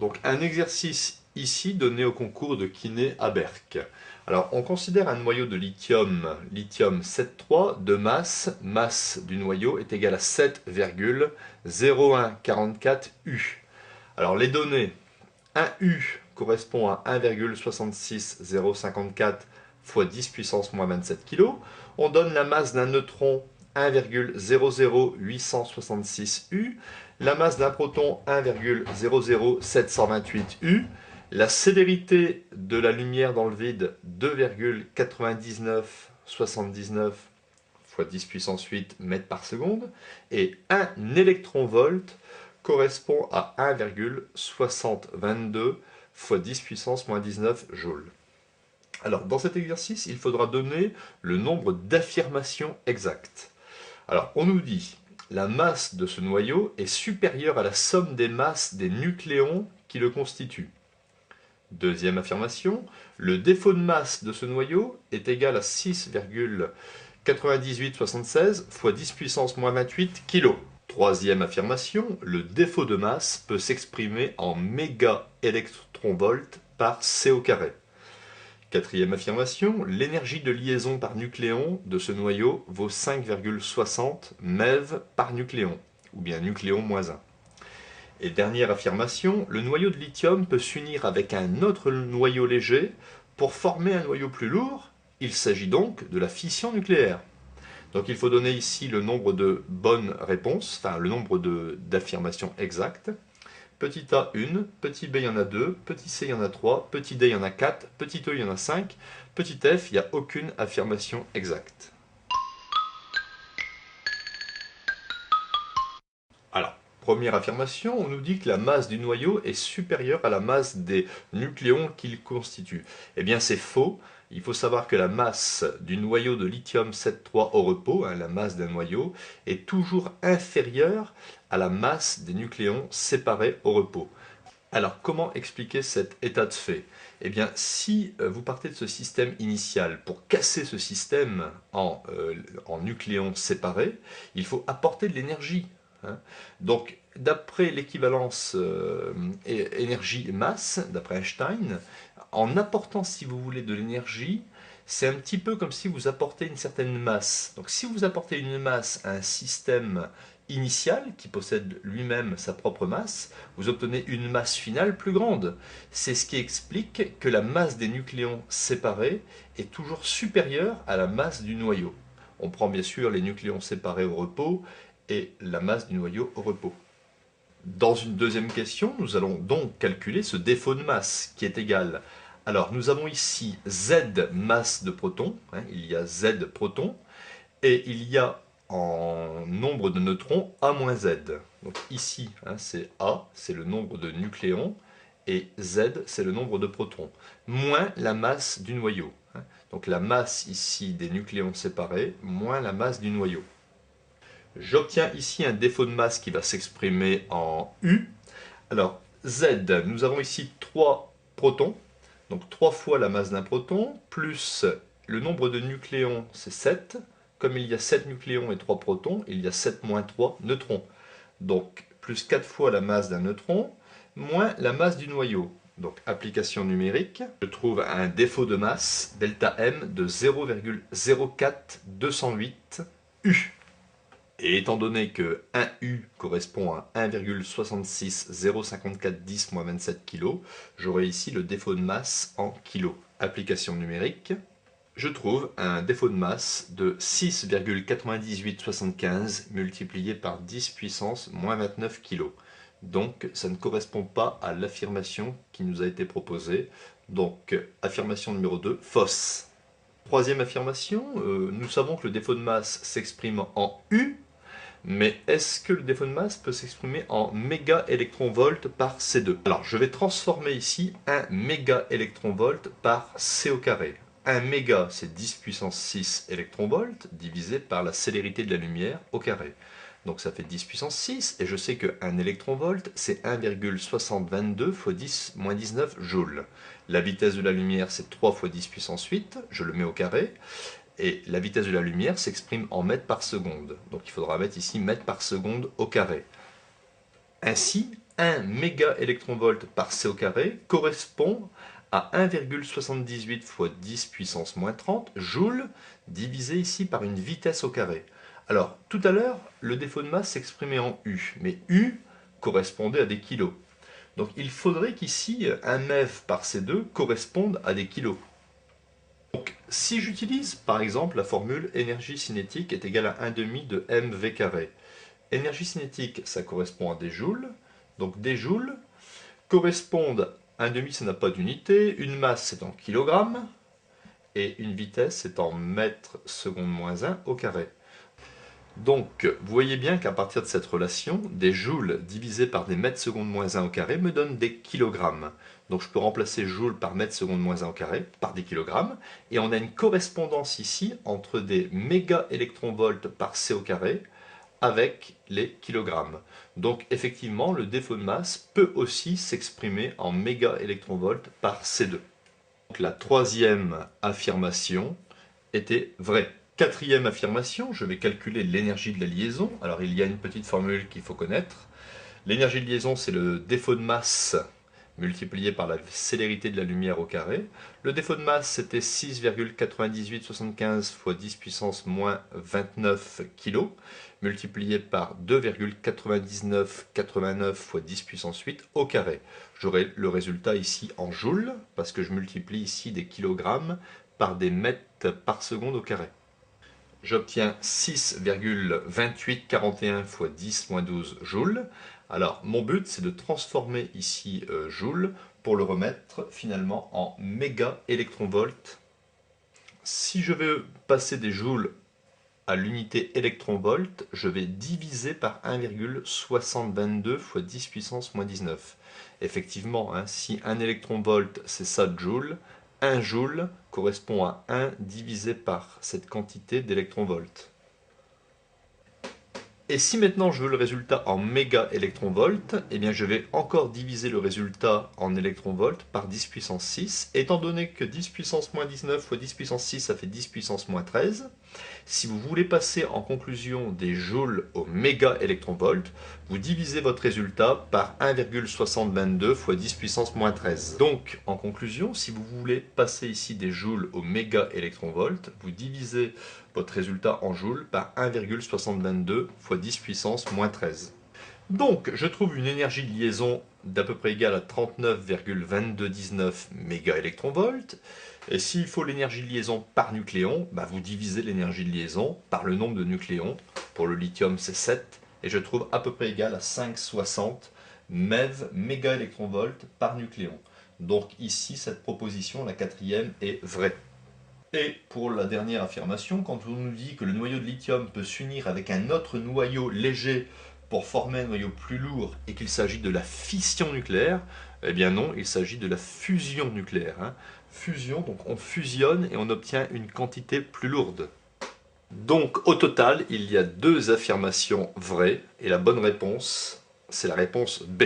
Donc un exercice ici donné au concours de kiné à Berck. Alors on considère un noyau de lithium 7,3 de masse du noyau est égale à 7,0144 U. Alors les données, un U correspond à 1,66054 fois 10 puissance moins 27 kg. On donne la masse d'un neutron 1,00866 U, la masse d'un proton 1,00728 U, la célérité de la lumière dans le vide 2,9979 fois 10 puissance 8 mètres par seconde, et 1 électronvolt correspond à 1,6022 fois 10 puissance moins 19 joules. Alors, dans cet exercice, il faudra donner le nombre d'affirmations exactes. Alors, on nous dit la masse de ce noyau est supérieure à la somme des masses des nucléons qui le constituent. Deuxième affirmation, le défaut de masse de ce noyau est égal à 6,9876 fois 10 puissance moins 28 kg. Troisième affirmation, le défaut de masse peut s'exprimer en mégaélectronvolts par C au carré. Quatrième affirmation, l'énergie de liaison par nucléon de ce noyau vaut 5,60 MeV par nucléon, ou bien nucléon moins 1. Et dernière affirmation, le noyau de lithium peut s'unir avec un autre noyau léger pour former un noyau plus lourd. Il s'agit donc de la fission nucléaire. Donc il faut donner ici le nombre de bonnes réponses, enfin le nombre d'affirmations exactes. Petit a 1, petit b il y en a 2, petit c il y en a 3, petit d il y en a 4, petit e il y en a 5, petit f il n'y a aucune affirmation exacte. Alors, première affirmation, on nous dit que la masse du noyau est supérieure à la masse des nucléons qu'il constitue. Eh bien c'est faux. Il faut savoir que la masse du noyau de lithium 7,3 au repos, la masse d'un noyau, est toujours inférieure à la masse des nucléons séparés au repos. Alors, comment expliquer cet état de fait? Eh bien, si vous partez de ce système initial, pour casser ce système en nucléons séparés, il faut apporter de l'énergie. Hein. Donc, d'après l'équivalence énergie-masse, d'après Einstein, en apportant, si vous voulez, de l'énergie, c'est un petit peu comme si vous apportez une certaine masse. Donc, si vous apportez une masse à un système initial, qui possède lui-même sa propre masse, vous obtenez une masse finale plus grande. C'est ce qui explique que la masse des nucléons séparés est toujours supérieure à la masse du noyau. On prend bien sûr les nucléons séparés au repos et la masse du noyau au repos. Dans une deuxième question, nous allons donc calculer ce défaut de masse qui est égal. Alors, nous avons ici Z masse de protons, il y a Z protons, et il y a en nombre de neutrons A-Z. Donc ici, c'est A, c'est le nombre de nucléons, et Z, c'est le nombre de protons, moins la masse du noyau. Donc la masse ici des nucléons séparés, moins la masse du noyau. J'obtiens ici un défaut de masse qui va s'exprimer en U. Alors, Z, nous avons ici 3 protons, donc 3 fois la masse d'un proton, plus le nombre de nucléons, c'est 7. Comme il y a 7 nucléons et 3 protons, il y a 7 moins 3 neutrons. Donc, plus 4 fois la masse d'un neutron, moins la masse du noyau. Donc, application numérique, je trouve un défaut de masse, delta M, de 0,04208 U. Et étant donné que 1 U correspond à 1,6605410 moins 27 kg, j'aurai ici le défaut de masse en kg. Application numérique, je trouve un défaut de masse de 6,9875 multiplié par 10 puissance moins 29 kg. Donc ça ne correspond pas à l'affirmation qui nous a été proposée. Donc affirmation numéro 2, fausse. Troisième affirmation, nous savons que le défaut de masse s'exprime en U, mais est-ce que le défaut de masse peut s'exprimer en mégaélectronvolts par C2? Alors, je vais transformer ici 1 mégaélectronvolt par C au carré. 1 méga, c'est 10 puissance 6 électronvolts, divisé par la célérité de la lumière au carré. Donc ça fait 10 puissance 6, et je sais qu'un électronvolt, c'est 1,6022 fois 10 moins 19 joules. La vitesse de la lumière, c'est 3 fois 10 puissance 8, je le mets au carré. Et la vitesse de la lumière s'exprime en mètres par seconde. Donc il faudra mettre ici mètres par seconde au carré. Ainsi, 1 mégaélectronvolt par C au carré correspond à 1,78 fois 10 puissance moins 30 joules divisé ici par une vitesse au carré. Alors, tout à l'heure, le défaut de masse s'exprimait en U, mais U correspondait à des kilos. Donc il faudrait qu'ici, 1 MeV par C2 corresponde à des kilos. Donc, si j'utilise par exemple la formule énergie cinétique est égale à 1,5 de mV carré. Énergie cinétique, ça correspond à des joules. Donc des joules correspondent, 1,5 ça n'a pas d'unité, une masse c'est en kilogrammes, et une vitesse c'est en mètres secondes moins 1 au carré. Donc, vous voyez bien qu'à partir de cette relation, des joules divisés par des mètres secondes moins 1 au carré me donnent des kilogrammes. Donc je peux remplacer joules par mètre seconde moins 1 au carré par des kilogrammes. Et on a une correspondance ici entre des mégaélectronvolts par C au carré avec les kilogrammes. Donc effectivement, le défaut de masse peut aussi s'exprimer en mégaélectronvolts par C2. Donc la troisième affirmation était vraie. Quatrième affirmation, je vais calculer l'énergie de la liaison. Alors il y a une petite formule qu'il faut connaître. L'énergie de liaison, c'est le défaut de masse multiplié par la célérité de la lumière au carré. Le défaut de masse, c'était 6,9875 fois 10 puissance moins 29 kg, multiplié par 2,9989 fois 10 puissance 8 au carré. J'aurai le résultat ici en joules, parce que je multiplie ici des kilogrammes par des mètres par seconde au carré. J'obtiens 6,2841 fois 10 moins 12 joules. Alors, mon but, c'est de transformer ici joule pour le remettre finalement en mégaélectronvolts. Si je veux passer des joules à l'unité électronvolt, je vais diviser par 1,6022 fois 10 puissance moins 19. Effectivement, hein, si un électronvolt, c'est ça de joule, 1 joule correspond à 1 divisé par cette quantité d'électronvolts. Et si maintenant je veux le résultat en mégaélectronvolts, eh bien je vais encore diviser le résultat en électronvolts par 10 puissance 6. Étant donné que 10 puissance moins 19 fois 10 puissance 6, ça fait 10 puissance moins 13. Si vous voulez passer en conclusion des joules au mégaélectronvolts, vous divisez votre résultat par 1,6022 fois 10 puissance moins 13. Donc, en conclusion, si vous voulez passer ici des joules au mégaélectronvolts, vous divisez votre résultat en joules par 1,6022 fois 10 puissance moins 13. Donc, je trouve une énergie de liaison d'à peu près égale à 39,2219 mégaélectronvolts. Et s'il faut l'énergie de liaison par nucléon, vous divisez l'énergie de liaison par le nombre de nucléons. Pour le lithium, c'est 7. Et je trouve à peu près égal à 5,60 MeV mégaélectronvolts par nucléon. Donc ici, cette proposition, la quatrième, est vraie. Et pour la dernière affirmation, quand on nous dit que le noyau de lithium peut s'unir avec un autre noyau léger pour former un noyau plus lourd et qu'il s'agit de la fission nucléaire, eh bien non, il s'agit de la fusion nucléaire. Fusion, donc on fusionne et on obtient une quantité plus lourde. Donc au total, il y a 2 affirmations vraies et la bonne réponse, c'est la réponse B.